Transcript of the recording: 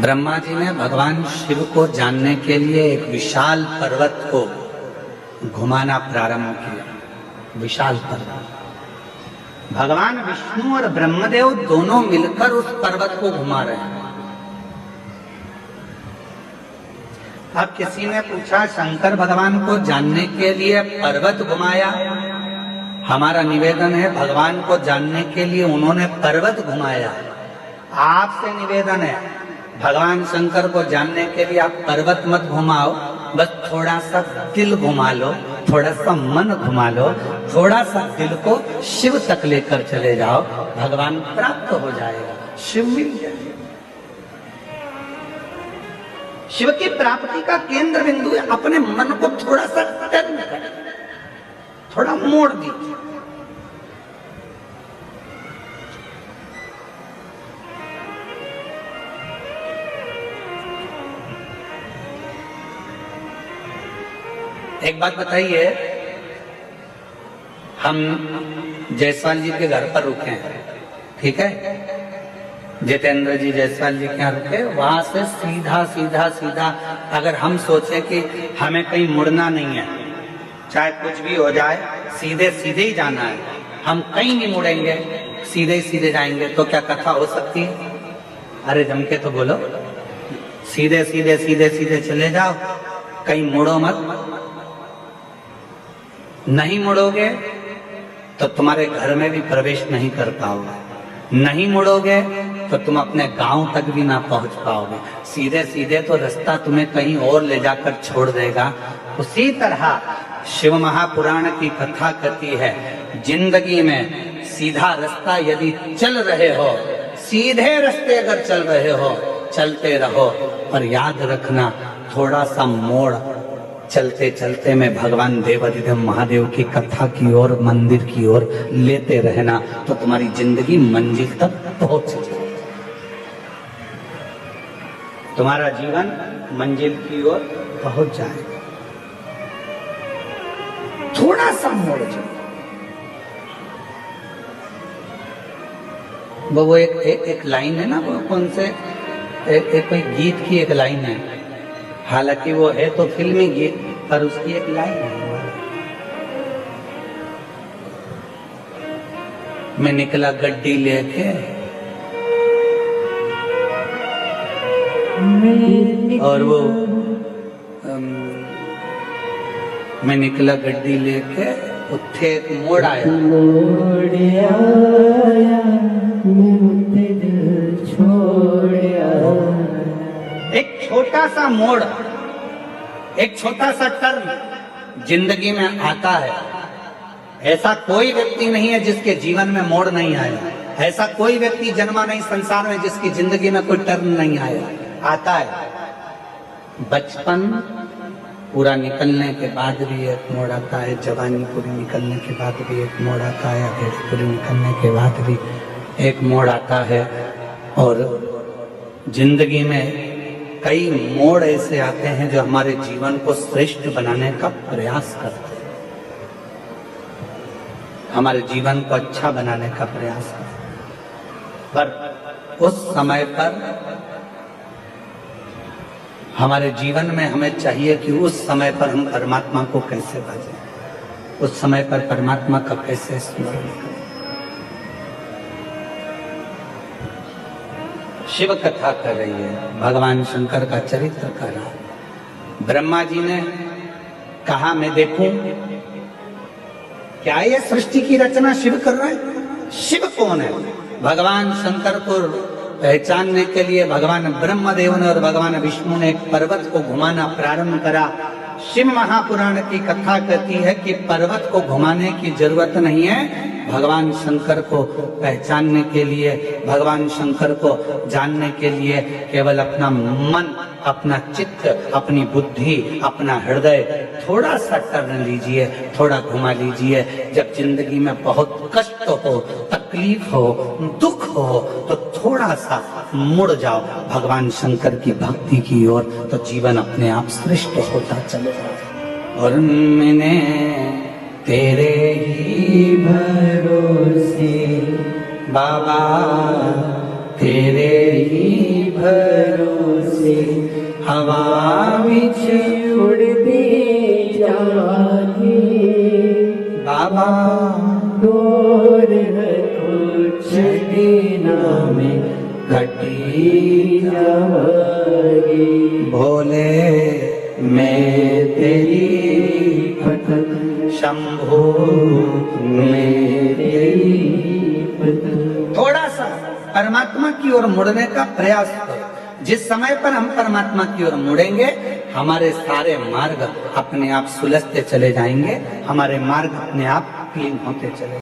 ब्रह्मा जी ने भगवान शिव को जानने के लिए एक विशाल पर्वत को घुमाना प्रारंभ किया। विशाल पर्वत, भगवान विष्णु और ब्रह्मदेव दोनों मिलकर उस पर्वत को घुमा रहे हैं। अब किसी ने पूछा, शंकर भगवान को जानने के लिए पर्वत घुमाया? हमारा निवेदन है, भगवान को जानने के लिए उन्होंने पर्वत घुमाया। आपसे निवेदन है, भगवान शंकर को जानने के लिए आप पर्वत मत घुमाओ, बस थोड़ा सा दिल घुमा लो, थोड़ा सा मन घुमा लो, थोड़ा सा दिल को शिव तक लेकर चले जाओ, भगवान प्राप्त हो जाएगा, शिव मिल जाएगा। शिव की प्राप्ति का केंद्र बिंदु है, अपने मन को थोड़ा सा टर्न करें, थोड़ा मोड़ दीजिए। एक बात बताइए, हम जायसवाल जी के घर पर रुके हैं, ठीक है? जितेंद्र जी जायसवाल जी के यहाँ रुके, वहां से सीधा सीधा सीधा अगर हम सोचे कि हमें कहीं मुड़ना नहीं है, चाहे कुछ भी हो जाए, सीधे सीधे ही जाना है, हम कहीं नहीं मुड़ेंगे, सीधे ही सीधे जाएंगे, तो क्या कथा हो सकती है? अरे जम के तो बोलो, सीधे सीधे सीधे सीधे चले जाओ, कहीं मुड़ो मत। नहीं मुड़ोगे तो तुम्हारे घर में भी प्रवेश नहीं कर पाओगे, नहीं मुड़ोगे तो तुम अपने गांव तक भी ना पहुंच पाओगे। सीधे सीधे तो रास्ता तुम्हें कहीं और ले जाकर छोड़ देगा। उसी तरह शिव महापुराण की कथा कहती है, जिंदगी में सीधा रास्ता यदि चल रहे हो, सीधे रास्ते अगर चल रहे हो, चलते रहो, पर याद रखना थोड़ा सा मोड़ चलते चलते में भगवान देवाधिदेव महादेव की कथा की ओर, मंदिर की ओर लेते रहना, तो तुम्हारी जिंदगी मंजिल तक पहुंच जाएगी, तुम्हारा जीवन मंजिल की ओर पहुंच जाएगा। थोड़ा सा मोड़ जाओ। वो एक लाइन है ना, वो कौन से एक कोई गीत की एक लाइन है, हालांकि वो है तो फिल्मी गीत, पर उसकी एक लाइन है, मैं निकला गड्डी लेके, और वो मैं निकला गड्डी लेके, उत्थे एक मोड़ आया, एक छोटा सा मोड़, एक छोटा सा टर्न जिंदगी में आता है। ऐसा कोई व्यक्ति नहीं है जिसके जीवन में मोड़ नहीं आया, ऐसा कोई व्यक्ति जन्मा नहीं संसार में जिसकी जिंदगी में कोई टर्न नहीं आया, आता है। बचपन पूरा निकलने के बाद भी एक मोड़ आता है, जवानी पूरी निकलने के बाद भी एक मोड़ आता है, अधेड़ी पूरी निकलने के बाद भी एक मोड़ आता है, और जिंदगी में कई मोड़ ऐसे आते हैं जो हमारे जीवन को श्रेष्ठ बनाने का प्रयास करते हैं, हमारे जीवन को अच्छा बनाने का प्रयास करते हैं। पर उस समय पर हमारे जीवन में हमें चाहिए कि उस समय पर हम परमात्मा को कैसे भजें, उस समय पर परमात्मा का कैसे स्मरण करें। शिव कथा कर रही है, भगवान शंकर का चरित्र कर रहा है। ब्रह्मा जी ने कहा, मैं देखूं क्या ये सृष्टि की रचना शिव कर रहा है? शिव कौन है? भगवान शंकर को पहचानने के लिए भगवान ब्रह्मदेव ने और भगवान विष्णु ने एक पर्वत को घुमाना प्रारंभ करा। शिव महापुराण की कथा कहती है कि पर्वत को घुमाने की जरूरत नहीं है, भगवान शंकर को पहचानने के लिए, भगवान शंकर को जानने के लिए केवल अपना मन, अपना चित्त, अपनी बुद्धि, अपना हृदय थोड़ा सा टर्न लीजिए, थोड़ा घुमा लीजिए। जब जिंदगी में बहुत कष्ट हो, तकलीफ हो, दुख हो, तो थोड़ा सा मुड़ जाओ भगवान शंकर की भक्ति की ओर, तो जीवन अपने आप श्रेष्ठ होता चलेगा। और मैंने तेरे ही भरोसे बाबा, तेरे ही भरोसे हवा बिछ उड़ती जाती बाबा दूर है कुछ दिनों में कटी जाएगी भोले मैं तेरी भक्त शंभो मैं तेरी भक्त। थोड़ा सा परमात्मा की ओर मुड़ने का प्रयास करो। जिस समय पर हम परमात्मा की ओर मुड़ेंगे हमारे सारे मार्ग अपने आप सुलझते चले जाएंगे, हमारे मार्ग अपने आप क्लीन होते चले